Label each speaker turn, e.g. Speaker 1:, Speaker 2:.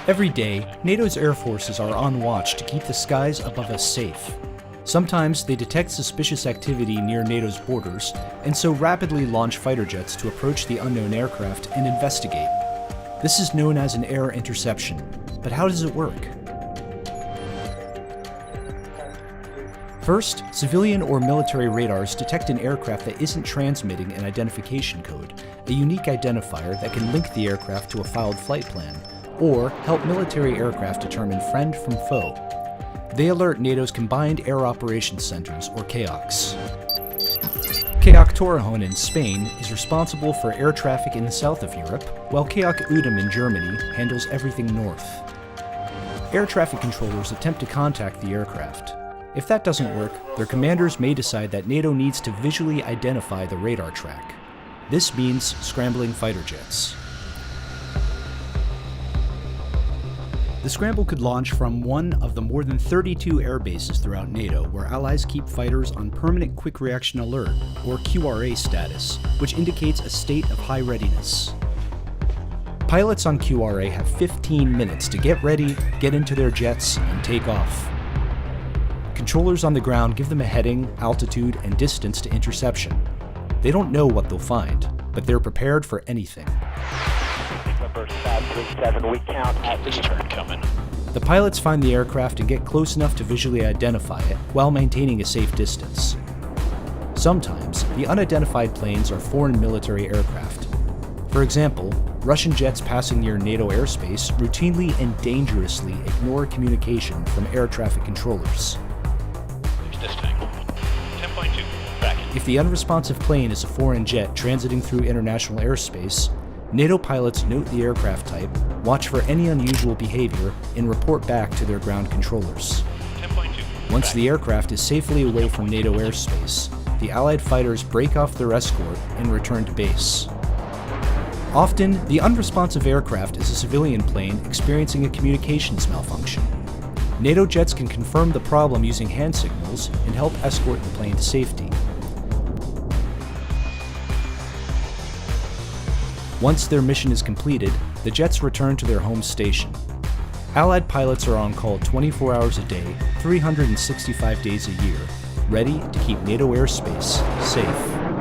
Speaker 1: Every day, NATO's air forces are on watch to keep the skies above us safe. Sometimes they detect suspicious activity near NATO's borders, and so rapidly launch fighter jets to approach the unknown aircraft and investigate. This is known as an air interception. But how does it work? First, civilian or military radars detect an aircraft that isn't transmitting an identification code, a unique identifier that can link the aircraft to a filed flight plan, or help military aircraft determine friend from foe. They alert NATO's Combined Air Operations Centers, or CAOCs. CAOC Torrejon in Spain is responsible for air traffic in the south of Europe, while CAOC Udom in Germany handles everything north. Air traffic controllers attempt to contact the aircraft. If that doesn't work, their commanders may decide that NATO needs to visually identify the radar track. This means scrambling fighter jets. The scramble could launch from one of the more than 32 air bases throughout NATO where allies keep fighters on Permanent Quick Reaction Alert, or QRA status, which indicates a state of high readiness. Pilots on QRA have 15 minutes to get ready, get into their jets, and take off. Controllers on the ground give them a heading, altitude, and distance to interception. They don't know what they'll find, but they're prepared for anything.
Speaker 2: We count at the turn coming.
Speaker 1: The pilots find the aircraft and get close enough to visually identify it while maintaining a safe distance. Sometimes, the unidentified planes are foreign military aircraft. For example, Russian jets passing near NATO airspace routinely and dangerously ignore communication from air traffic controllers.
Speaker 2: This tango. 10.2, back.
Speaker 1: If the unresponsive plane is a foreign jet transiting through international airspace, NATO pilots note the aircraft type, watch for any unusual behavior, and report back to their ground controllers.
Speaker 2: 10.2.
Speaker 1: Once the aircraft is safely away from NATO airspace, the Allied fighters break off their escort and return to base. Often, the unresponsive aircraft is a civilian plane experiencing a communications malfunction. NATO jets can confirm the problem using hand signals and help escort the plane to safety. Once their mission is completed, the jets return to their home station. Allied pilots are on call 24 hours a day, 365 days a year, ready to keep NATO airspace safe.